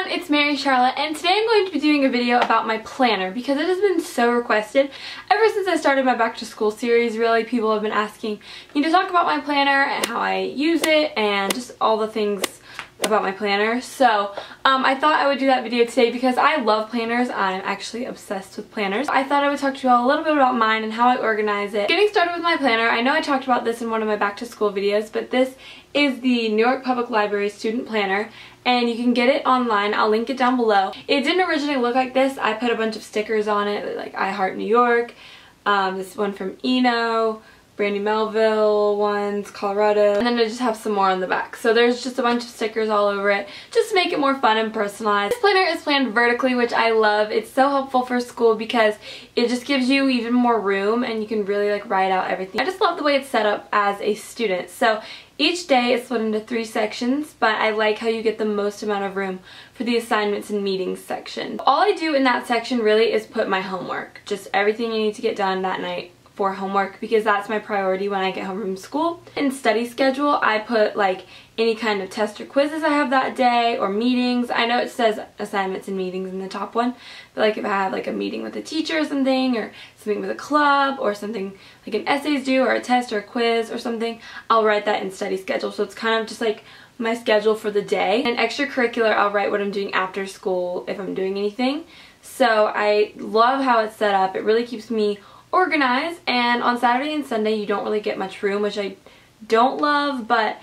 everyone, it's Mary Charlotte, and today I'm going to be doing a video about my planner because it has been so requested. Ever since I started my back to school series, really, people have been asking me to talk about my planner and how I use it and just all the things about my planner. So I thought I would do that video today because I love planners. I'm actually obsessed with planners. I thought I would talk to you all a little bit about mine and how I organize it. Getting started with my planner, I know I talked about this in one of my back to school videos, but this is the New York Public Library student planner, and you can get it online. I'll link it down below. It didn't originally look like this. I put a bunch of stickers on it, like I Heart New York, this one from Eno, Brandy Melville ones, Colorado, and then I just have some more on the back. So there's just a bunch of stickers all over it just to make it more fun and personalized. This planner is planned vertically, which I love. It's so helpful for school because it just gives you even more room and you can really like write out everything. I just love the way it's set up as a student. So each day is split into 3 sections, but I like how you get the most amount of room for the assignments and meetings section. All I do in that section really is put my homework, just everything you need to get done that night for homework, because that's my priority when I get home from school. In study schedule, I put like any kind of test or quizzes I have that day or meetings. I know it says assignments and meetings in the top one, but like if I have like a meeting with a teacher or something with a club or something like an essays due or a test or a quiz or something, I'll write that in study schedule. So it's kind of just like my schedule for the day. And extracurricular, I'll write what I'm doing after school if I'm doing anything. So I love how it's set up. It really keeps me organized, and on Saturday and Sunday you don't really get much room, which I don't love, but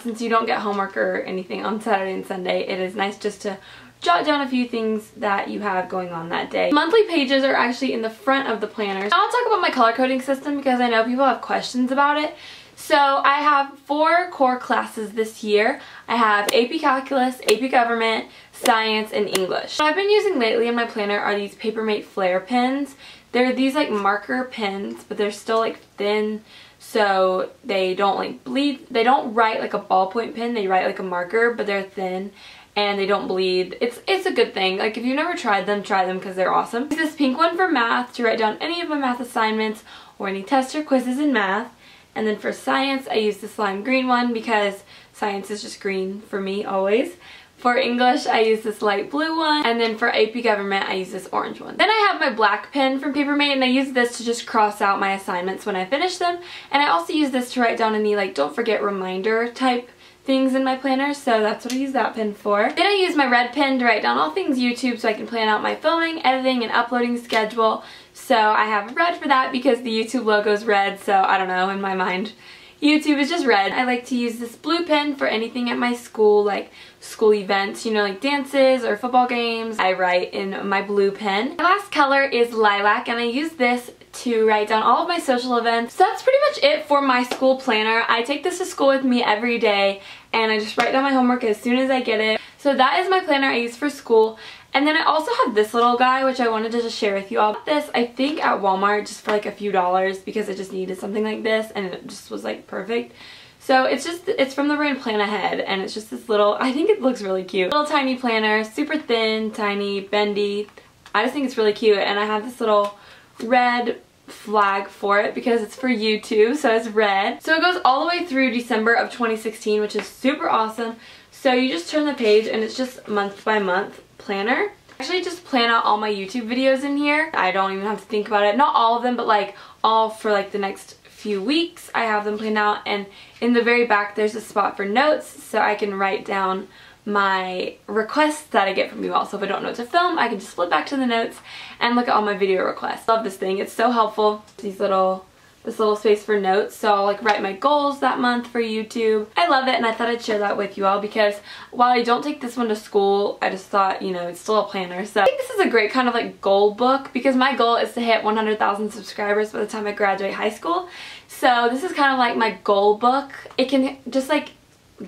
since you don't get homework or anything on Saturday and Sunday, it is nice just to jot down a few things that you have going on that day. Monthly pages are actually in the front of the planner. Now I'll talk about my color coding system because I know people have questions about it. So I have 4 core classes this year. I have AP Calculus, AP Government, Science, and English. What I've been using lately in my planner are these Papermate Flare pens. They're these like marker pens, but they're still like thin, so they don't like bleed. They don't write like a ballpoint pen, they write like a marker, but they're thin and they don't bleed. It's a good thing. Like if you've never tried them, try them because they're awesome. I use this pink one for math to write down any of my math assignments or any tests or quizzes in math. And then for science, I use this lime green one because science is just green for me always. For English, I use this light blue one, and then for AP Government, I use this orange one. Then I have my black pen from Papermate, and I use this to just cross out my assignments when I finish them. And I also use this to write down any like don't forget reminder type things in my planner, so that's what I use that pen for. Then I use my red pen to write down all things YouTube so I can plan out my filming, editing, and uploading schedule. So I have red for that because the YouTube logo is red, so I don't know, in my mind YouTube is just red. I like to use this blue pen for anything at my school, like school events, you know, like dances or football games. I write in my blue pen. My last color is lilac, and I use this to write down all of my social events. So that's pretty much it for my school planner. I take this to school with me every day, and I just write down my homework as soon as I get it. So that is my planner I use for school. And then I also have this little guy, which I wanted to just share with you all. This, I think, at Walmart just for like a few dollars because I just needed something like this, and it just was like perfect. So it's from the brand Plan Ahead, and it's just this little, I think it looks really cute. Little tiny planner, super thin, tiny, bendy. I just think it's really cute, and I have this little red flag for it because it's for YouTube, so it's red. So it goes all the way through December of 2016, which is super awesome. So you just turn the page and it's just month by month planner. I actually just plan out all my YouTube videos in here. I don't even have to think about it. Not all of them, but like all for like the next few weeks. I have them planned out, and in the very back there's a spot for notes so I can write down my requests that I get from you all. So if I don't know what to film, I can just flip back to the notes and look at all my video requests. Love this thing. It's so helpful. This little space for notes, so I'll like write my goals that month for YouTube. I love it, and I thought I'd share that with you all because while I don't take this one to school, I just thought, you know, it's still a planner. So I think this is a great kind of like goal book because my goal is to hit 100,000 subscribers by the time I graduate high school. So this is kind of like my goal book. It can just like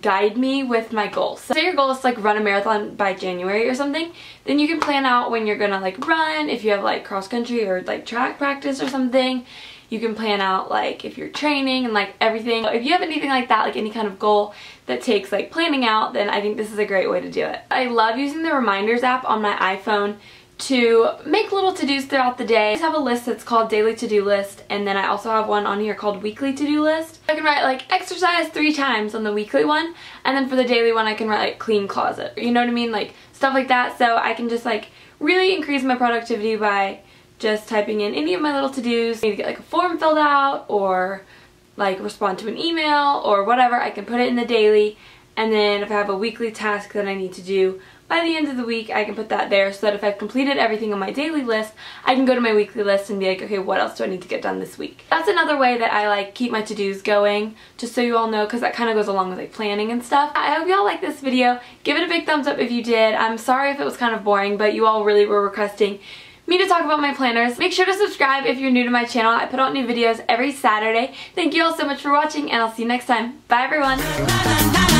guide me with my goals. So say your goal is to like run a marathon by January or something, then you can plan out when you're gonna like run, if you have like cross country or like track practice or something. You can plan out like if you're training and like everything. If you have anything like that, like any kind of goal that takes like planning out, then I think this is a great way to do it. I love using the reminders app on my iPhone to make little to-dos throughout the day. I just have a list that's called daily to-do list, and then I also have one on here called weekly to-do list. I can write like exercise 3 times on the weekly one, and then for the daily one I can write like clean closet, you know what I mean, like stuff like that. So I can just like really increase my productivity by just typing in any of my little to-dos. I need to get like a form filled out or like respond to an email or whatever. I can put it in the daily, and then if I have a weekly task that I need to do by the end of the week, I can put that there so that if I've completed everything on my daily list, I can go to my weekly list and be like, okay, what else do I need to get done this week? That's another way that I like keep my to-dos going, just so you all know, because that kind of goes along with like planning and stuff. I hope y'all like this video. Give it a big thumbs up if you did. I'm sorry if it was kind of boring, but you all really were requesting me to talk about my planners. Make sure to subscribe if you're new to my channel. I put out new videos every Saturday. Thank you all so much for watching, and I'll see you next time. Bye everyone!